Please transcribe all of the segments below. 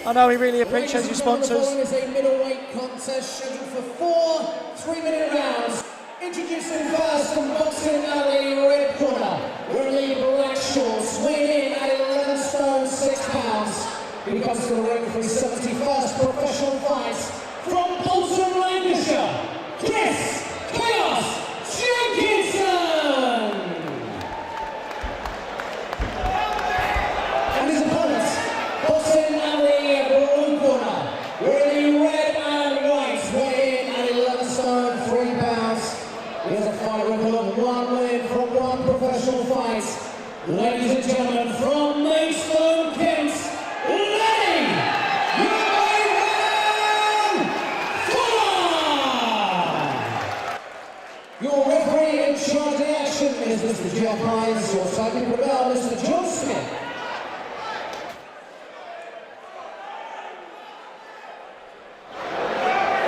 I know he really appreciates his sponsors. The following is a middleweight contest scheduled for 4 3-minute rounds. Introducing first from boxing alley red corner, wearing black shorts, weighing in at 11 stone 6 pounds. He comes to the ring for his 71st professional fight from Bolton, Lancashire. Kiss Chaos Jenkinson! And his opponent, boxing alley blue corner, wearing red and white, weighing in at 11 stone 3 pounds. He has a fight record of 1 win from 1 professional fight. Ladies and gentlemen, from Maidstone, Kent, Lenny! Your referee in charge of the action is Mr. Jeff Hines. Your second rebel, Mr. John Smith.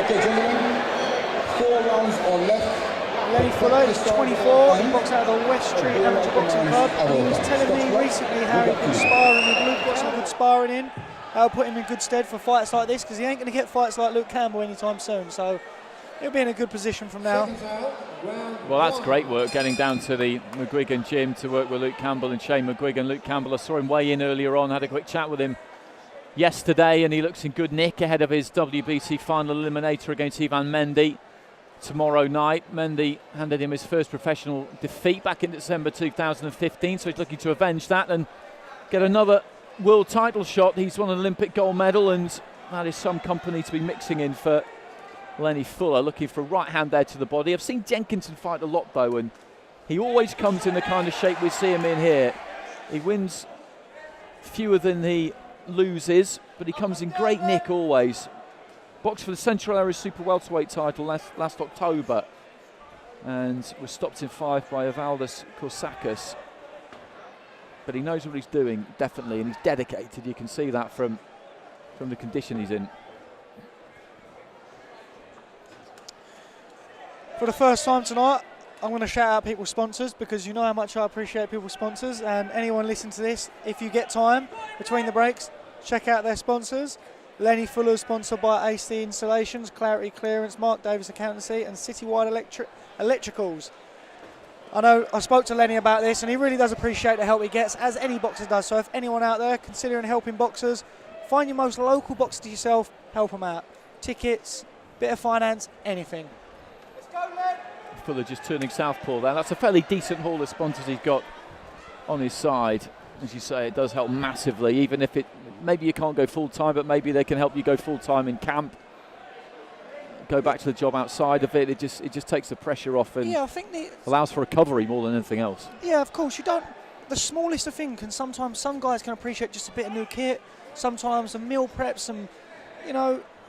Okay, gentlemen, 4 rounds are left. Lenny Fuller is 24, he boxes out of the West Street Amateur Boxing Club, and he was telling me recently how he'd been sparring with Luke, got some good sparring in, that'll put him in good stead for fights like this, because he ain't going to get fights like Luke Campbell anytime soon, so he'll be in a good position from now. Well, that's great work, getting down to the McGuigan gym to work with Luke Campbell and Shane McGuigan. Luke Campbell, I saw him weigh in earlier on, had a quick chat with him yesterday, and he looks in good nick ahead of his WBC final eliminator against Ivan Mendy tomorrow night. Mendy handed him his first professional defeat back in December 2015, so he's looking to avenge that and get another world title shot. He's won an Olympic gold medal, and that is some company to be mixing in for Lenny Fuller, looking for a right hand there to the body. I've seen Jenkinson fight a lot though, and he always comes in the kind of shape we see him in here. He wins fewer than he loses, but he comes in great nick always. Boxed for the Central Area Super Welterweight title last October, and was stopped in 5 by Evaldas Korsakis. But he knows what he's doing, definitely, and he's dedicated. You can see that from the condition he's in. For the first time tonight, I'm going to shout out people's sponsors, because you know how much I appreciate people's sponsors, and anyone listening to this, if you get time between the breaks, check out their sponsors. Lenny Fuller, sponsored by AC Installations, Clarity Clearance, Mark Davis Accountancy and Citywide Electricals. I know I spoke to Lenny about this, and he really does appreciate the help he gets, as any boxer does. So if anyone out there considering helping boxers, find your most local boxer to yourself, help them out. Tickets, bit of finance, anything. Let's go, Len! Fuller just turning southpaw there. That's a fairly decent haul of sponsors he's got on his side. As you say, it does help massively, even if maybe you can't go full-time, but maybe they can help you go full-time in camp. Go back to the job outside of it. It just takes the pressure off and I think allows for recovery more than anything else. Yeah, of course. The smallest of things can sometimes, some guys can appreciate just a bit of new kit, sometimes some meal prep, some,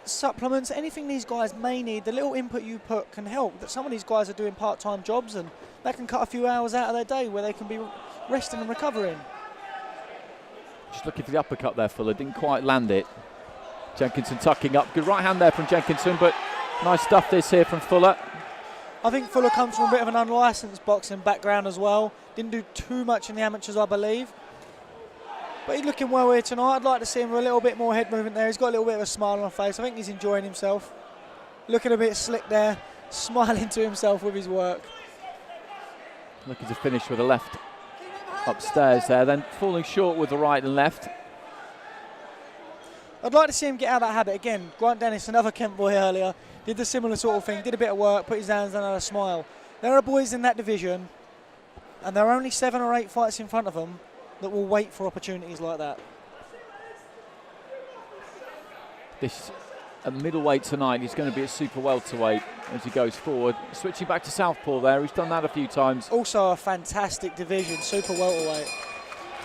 supplements, anything these guys may need, the little input you put can help. That some of these guys are doing part-time jobs, and that can cut a few hours out of their day where they can be resting and recovering. Just looking for the uppercut there, Fuller. Didn't quite land it. Jenkinson tucking up. Good right hand there from Jenkinson, but nice stuff this here from Fuller. I think Fuller comes from a bit of an unlicensed boxing background as well. Didn't do too much in the amateurs, I believe. But he's looking well here tonight. I'd like to see him with a little bit more head movement there. He's got a little bit of a smile on his face. I think he's enjoying himself. Looking a bit slick there, smiling to himself with his work. Looking to finish with a left upstairs there, then falling short with the right and left. I'd like to see him get out of that habit again. Grant Dennis, another Kent boy earlier, did the similar sort of thing, did a bit of work, put his hands down and a smile. There are boys in that division, and there are only 7 or 8 fights in front of them that will wait for opportunities like that. This at middleweight tonight, he's going to be at super welterweight as he goes forward. Switching back to southpaw there, he's done that a few times. Also a fantastic division, super welterweight.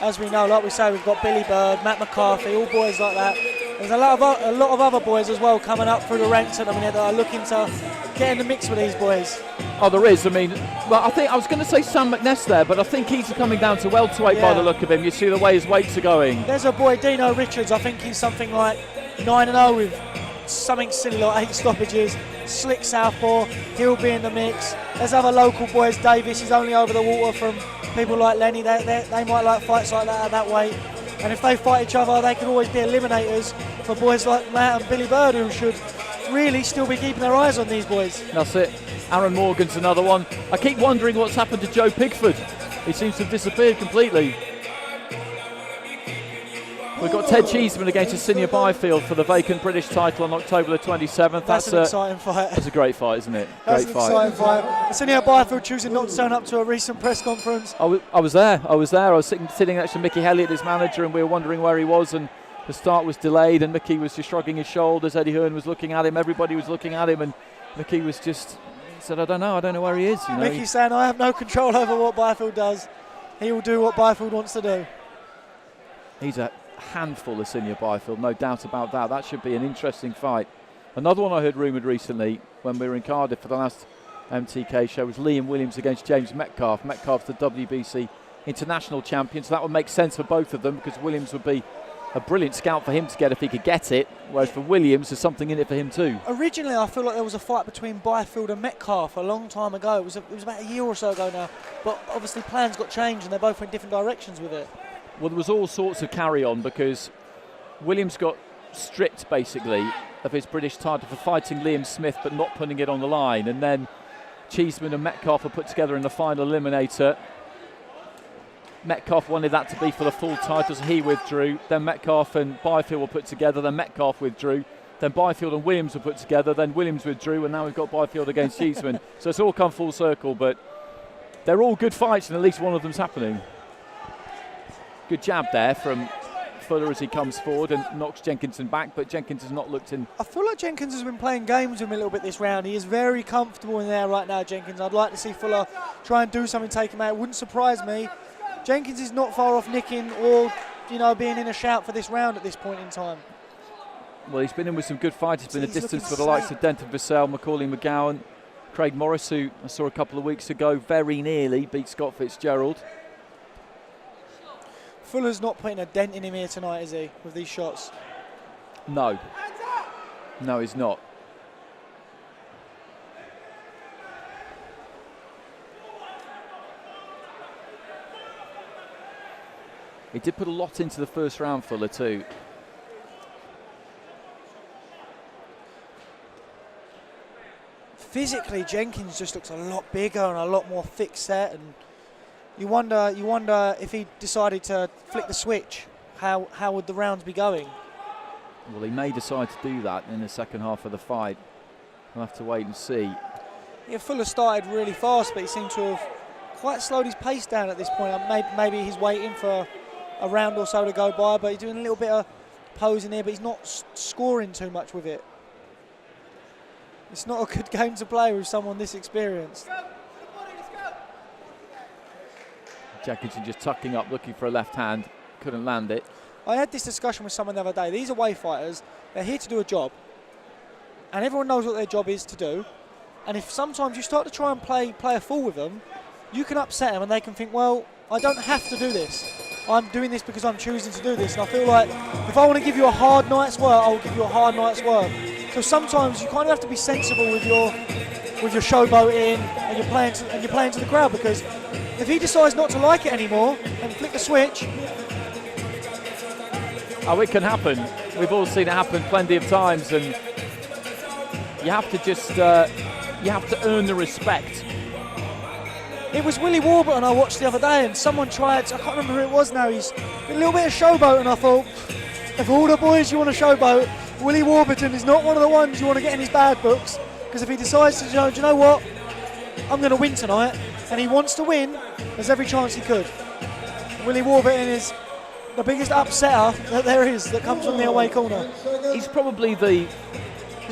As we know, like we say, we've got Billy Bird, Matt McCarthy, all boys like that. There's a lot of other boys as well coming up through the ranks at the minute that are looking to get in the mix with these boys. Oh, there is. I mean, well, I think I was going to say Sam McNess there, but I think he's coming down to welterweight by the look of him. You see the way his weights are going. There's a boy, Dino Richards. I think he's something like 9-0 with something silly like 8 stoppages. Slick southpaw. He'll be in the mix. There's other local boys. Davis is only over the water from people like Lenny. They might like fights like that at that weight. And if they fight each other, they can always be eliminators for boys like Matt and Billy Bird, who should really still be keeping their eyes on these boys. That's it. Aaron Morgan's another one. I keep wondering what's happened to Joe Pigford. He seems to have disappeared completely. We've got Ted Cheeseman against Asinia Byfield for the vacant British title on October the 27th. That's an exciting fight. That's a great fight, isn't it? That's Great an exciting fight. Asinia Byfield choosing not to turn up to a recent press conference. I was there. I was sitting next to Mickey Elliott, his manager, and we were wondering where he was, and the start was delayed, and Mickey was just shrugging his shoulders. Eddie Hearn was looking at him. Everybody was looking at him, and Mickey was just said, I don't know where he is. You know? Mickey's saying, I have no control over what Byfield does. He will do what Byfield wants to do. He's a handful of Asinia Byfield, no doubt about that. That should be an interesting fight. Another one I heard rumoured recently when we were in Cardiff for the last MTK show was Liam Williams against James Metcalf. Metcalf's the WBC international champion, so that would make sense for both of them, because Williams would be a brilliant scout for him to get if he could get it, whereas for Williams there's something in it for him too. Originally I feel like there was a fight between Byfield and Metcalf a long time ago. It was about a year or so ago now, but obviously plans got changed and they both went different directions with it. Well, there was all sorts of carry on, because Williams got stripped basically of his British title for fighting Liam Smith but not putting it on the line, and then Cheeseman and Metcalf were put together in the final eliminator. Metcalf wanted that to be for the full title, so he withdrew. Then Metcalf and Byfield were put together, then Metcalf withdrew. Then Byfield and Williams were put together, then Williams withdrew, and now we've got Byfield against Cheeseman. So it's all come full circle, but they're all good fights, and at least one of them's happening. Good jab there from Fuller as he comes forward and knocks Jenkinson back, but Jenkinson's not looked in. I feel like Jenkins has been playing games with him a little bit this round. He is very comfortable in there right now, Jenkins. I'd like to see Fuller try and do something, take him out. It wouldn't surprise me. Jenkins is not far off nicking or, being in a shout for this round at this point in time. Well, he's been in with some good fights. He's been a distance for the likes of Denton Vassell, Macaulay McGowan, Craig Morris, who I saw a couple of weeks ago very nearly beat Scott Fitzgerald. Fuller's not putting a dent in him here tonight, is he, with these shots? No. No, he's not. He did put a lot into the first round, Fuller, too. Physically, Jenkins just looks a lot bigger and a lot more thick set, and you wonder if he decided to flick the switch, how would the rounds be going? Well, he may decide to do that in the second half of the fight. We'll have to wait and see. Yeah, Fuller started really fast, but he seemed to have quite slowed his pace down at this point. Maybe he's waiting for a round or so to go by, but he's doing a little bit of posing here, but he's not scoring too much with it. It's not a good game to play with someone this experienced. Jenkinson just tucking up, looking for a left hand, couldn't land it. I had this discussion with someone the other day. These away fighters, they're here to do a job, and everyone knows what their job is to do. And if sometimes you start to try and play a fool with them, you can upset them and they can think, well, I don't have to do this. I'm doing this because I'm choosing to do this. And I feel like if I want to give you a hard night's work, I will give you a hard night's work. So sometimes you kind of have to be sensible with your showboating and you're playing to the crowd, because if he decides not to like it anymore and flick the switch. Oh, it can happen. We've all seen it happen plenty of times, and you have to just you have to earn the respect. It was Willie Warburton I watched the other day, and someone tried, I can't remember who it was now, he's a little bit of showboat, and I thought, of all the boys you want to showboat, Willie Warburton is not one of the ones you want to get in his bad books, because if he decides to, do you know what, I'm going to win tonight, and he wants to win, there's every chance he could. Willie Warburton is the biggest upsetter that there is that comes from the away corner. He's probably the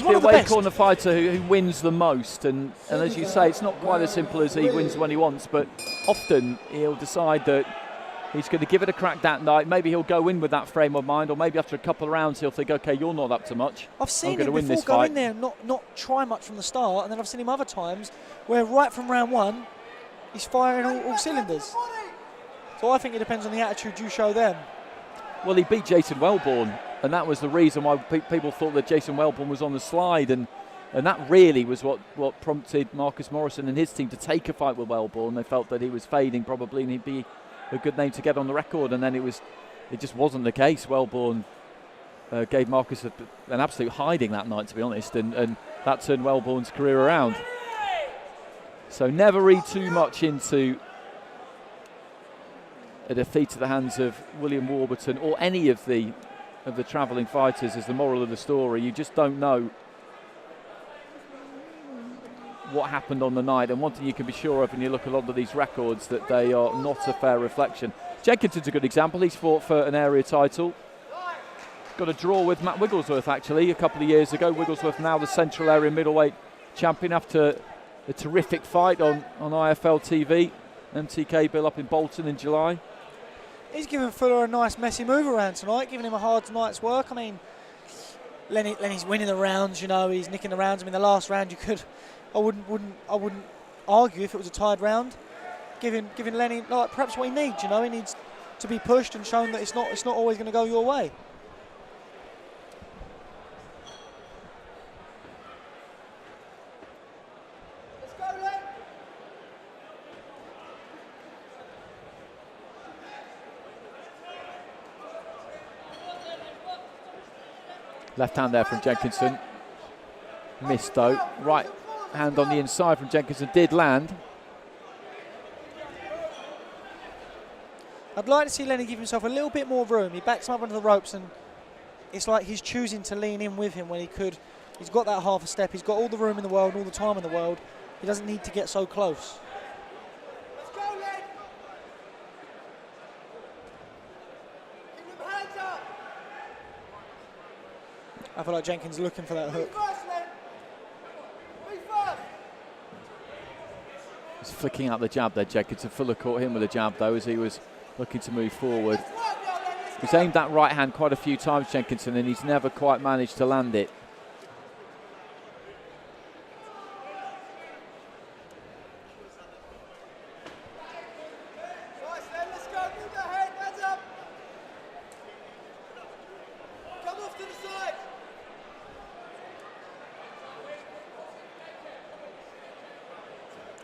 away corner fighter who wins the most, and as you say, it's not quite as simple as he wins when he wants, but often he'll decide that he's going to give it a crack that night. Maybe he'll go in with that frame of mind, or maybe after a couple of rounds he'll think, okay, you're not up to much. I've seen him before go in there and not try much from the start, and then I've seen him other times where right from round one he's firing all cylinders. So I think it depends on the attitude you show them. Well, he beat Jason Wellborn, and that was the reason why people thought that Jason Wellborn was on the slide, and that really was what prompted Marcus Morrison and his team to take a fight with Wellborn. They felt that he was fading probably, and he'd be a good name to get on the record, and then it was it just wasn't the case. Wellborn gave Marcus an absolute hiding that night, to be honest, and that turned Wellborn's career around. So never read too much into a defeat at the hands of William Warburton or any of the travelling fighters is the moral of the story. You just don't know what happened on the night, and one thing you can be sure of when you look at a lot of these records, that they are not a fair reflection. Jenkinson's a good example. He's fought for an area title. Got a draw with Matt Wigglesworth actually a couple of years ago. Wigglesworth now the Central Area Middleweight Champion after a terrific fight on IFL TV. MTK Bill up in Bolton in July. He's giving Fuller a nice messy move around tonight, giving him a hard night's work. I mean, Lenny's winning the rounds, you know, he's nicking the rounds. I mean, the last round I wouldn't argue if it was a tied round. Giving Lenny perhaps what he needs, you know, he needs to be pushed and shown that it's not always going to go your way. Left hand there from Jenkinson. Missed though. Right hand on the inside from Jenkinson did land. I'd like to see Lenny give himself a little bit more room. He backs him up under the ropes and it's like he's choosing to lean in with him when he could. He's got that half a step. He's got all the room in the world, all the time in the world. He doesn't need to get so close. Let's go, Len! Keep them hands up! I feel like Jenkins is looking for that hook. Be first, Len! Be first! He's flicking out the jab there, Jenkinson. Fuller caught him with a jab though as he was looking to move forward. He's aimed that right hand quite a few times, Jenkinson, and he's never quite managed to land it. Nice, Len, let's go, move the head, hands up! Come off to the side!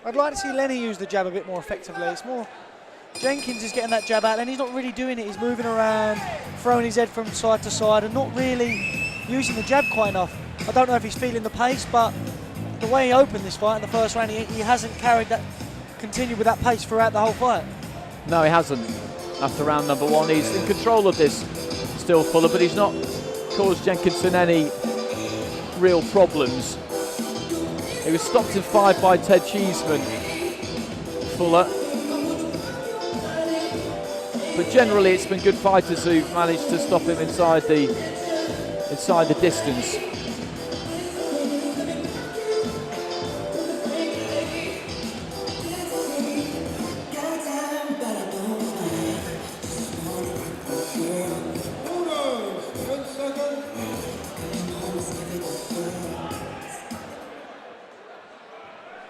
I'd like to see Lenny use the jab a bit more effectively. It's more Jenkins is getting that jab out and he's not really doing it. He's moving around, throwing his head from side to side and not really using the jab quite enough. I don't know if he's feeling the pace, but the way he opened this fight in the first round, he hasn't continued with that pace throughout the whole fight. No, he hasn't. After round number one, he's in control of this still, Fuller, but he's not caused Jenkinson any real problems. He was stopped in 5 by Ted Cheeseman, Fuller. But generally it's been good fighters who've managed to stop him inside the distance.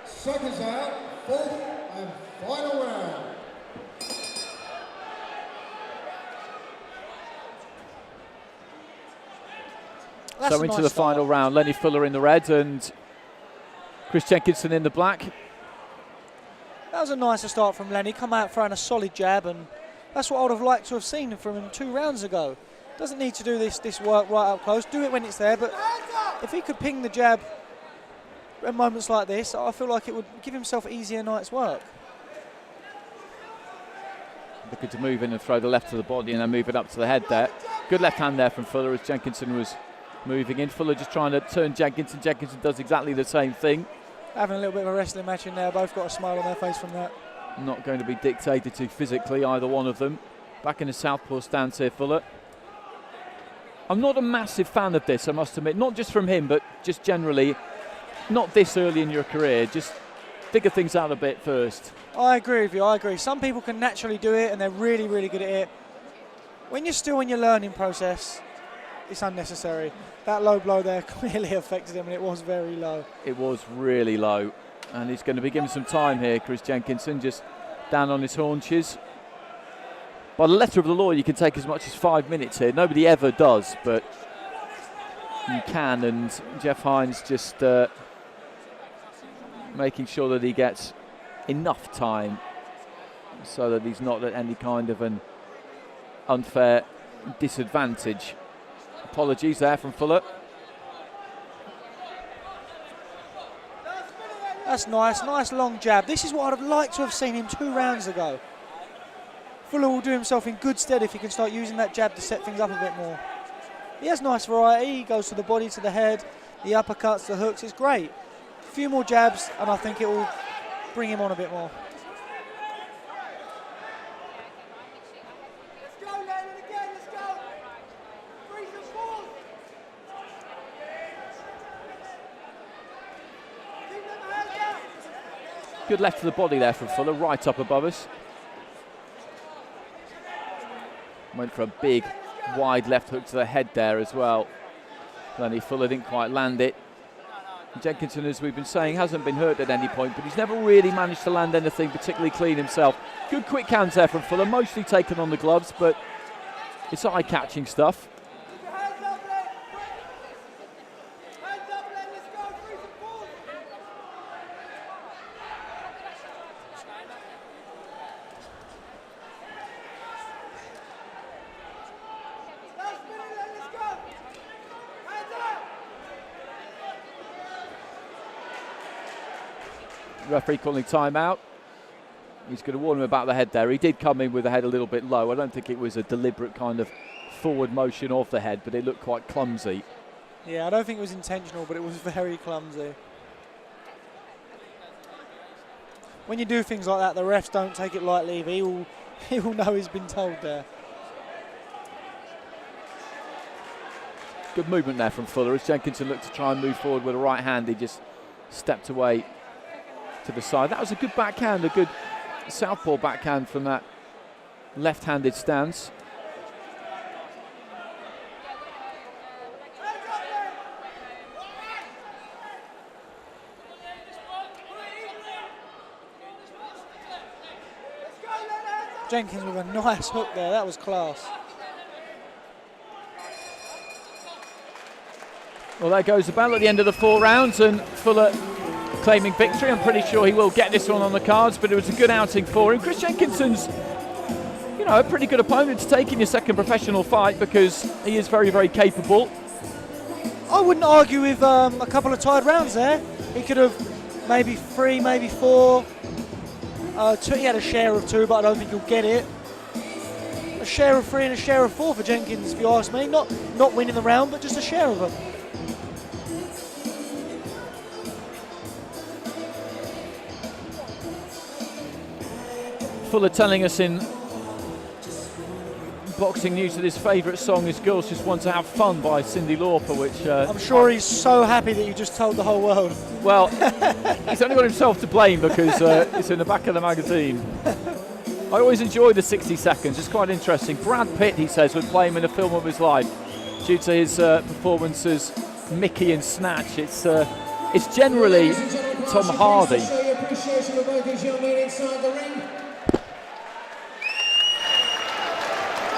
Seconds out, fourth and final round. So into the final round, Lenny Fuller in the red and Chris Jenkinson in the black. That was a nicer start from Lenny. Come out throwing a solid jab, and that's what I would have liked to have seen from him 2 rounds ago. Doesn't need to do this work right up close. Do it when it's there, but if he could ping the jab in moments like this, I feel like it would give himself easier night's work. Looking to move in and throw the left to the body and then move it up to the head there. Good left hand there from Fuller as Jenkinson was moving in. Fuller just trying to turn Jenkinson. Jenkinson does exactly the same thing. Having a little bit of a wrestling match in there. Both got a smile on their face from that. Not going to be dictated to physically, either one of them. Back in the southpaw stance here, Fuller. I'm not a massive fan of this, I must admit. Not just from him, but just generally. Not this early in your career. Just figure things out a bit first. I agree with you, I agree. Some people can naturally do it and they're really, really good at it. When you're still in your learning process, it's unnecessary. That low blow there clearly affected him and it was very low. It was really low. And he's going to be given some time here, Chris Jenkinson, just down on his haunches. By the letter of the law, you can take as much as 5 minutes here. Nobody ever does, but you can. And Jeff Hines just making sure that he gets enough time so that he's not at any kind of an unfair disadvantage. Apologies there from Fuller. That's nice, nice long jab. This is what I'd have liked to have seen him 2 rounds ago. Fuller will do himself in good stead if he can start using that jab to set things up a bit more. He has nice variety. He goes to the body, to the head, the uppercuts, the hooks. It's great. A few more jabs and I think it will bring him on a bit more. Let's go, Lenny, again, let's go. 3 to 4. Keep them hands up. Good left to the body there from Fuller, right up above us. Went for a big, wide left hook to the head there as well. Lenny Fuller didn't quite land it. Jenkinson, as we've been saying, hasn't been hurt at any point, but he's never really managed to land anything particularly clean himself. Good quick hands there from Fuller, mostly taken on the gloves, but it's eye-catching stuff. Hands up, Len. Hands up, Len, let's go. 3 to 4. Last minute, Len, let's go. Hands up. Referee calling timeout. He's going to warn him about the head there. He did come in with the head a little bit low. I don't think it was a deliberate kind of forward motion of the head, but it looked quite clumsy. Yeah, I don't think it was intentional, but it was very clumsy. When you do things like that, the refs don't take it lightly. He will know he's been told there. Good movement there from Fuller as Jenkinson looked to try and move forward with a right hand. He just stepped away to the side. That was a good backhand, a good southpaw backhand from that left-handed stance. Jenkins with a nice hook there, that was class. Well, there goes the battle at the end of the 4 rounds, and Fuller claiming victory. I'm pretty sure he will get this one on the cards, but it was a good outing for him. Chris Jenkinson's, you know, a pretty good opponent to take in your second professional fight because he is very, very capable. I wouldn't argue with a couple of tied rounds there. He could have maybe 3, maybe 4. 2, he had a share of 2, but I don't think he'll get it. A share of 3 and a share of 4 for Jenkins, if you ask me. Not winning the round, but just a share of them. Fuller telling us in boxing news that his favourite song is Girls Just Want to Have Fun by Cyndi Lauper, which... I'm sure he's so happy that you just told the whole world. Well, he's only got himself to blame because it's in the back of the magazine. I always enjoy the 60 seconds, it's quite interesting. Brad Pitt, he says, would play him in a film of his life due to his performance as Mickey in Snatch. It's generally Tom Hardy. Show your appreciation for both these young men inside the ring.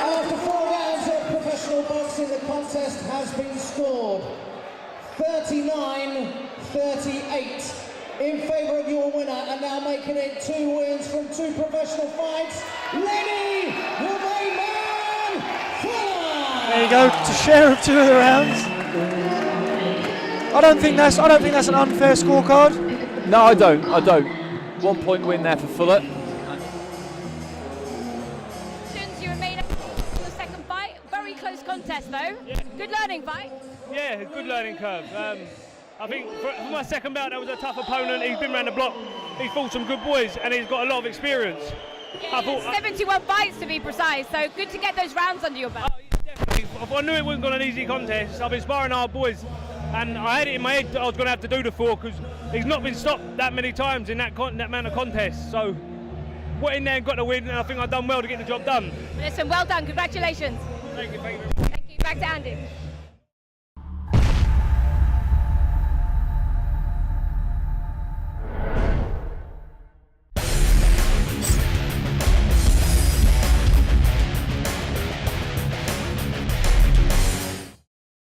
After 4 rounds of professional boxing, the contest has been scored 39-38 in favour of your winner, and now making it 2 wins from 2 professional fights, Lenny the main man Fuller. There you go, to share of 2 of the rounds. I don't think that's an unfair scorecard. No, I don't. 1 point win there for Fuller. You remain in the second fight. Very close contest though. Yeah. Good learning fight. Yeah, good learning curve. I think for my second bout, that was a tough opponent. He's been around the block. He's fought some good boys, and he's got a lot of experience. Yeah, 71 fights to be precise. So good to get those rounds under your belt. Definitely. I knew it wasn't going to be an easy contest. I've been sparring our boys, and I had it in my head that I was going to have to do the 4 because he's not been stopped that many times in that amount of contests. So went in there and got the win, and I think I've done well to get the job done. Listen, well done. Congratulations. Thank you. Thank you. Back to Andy.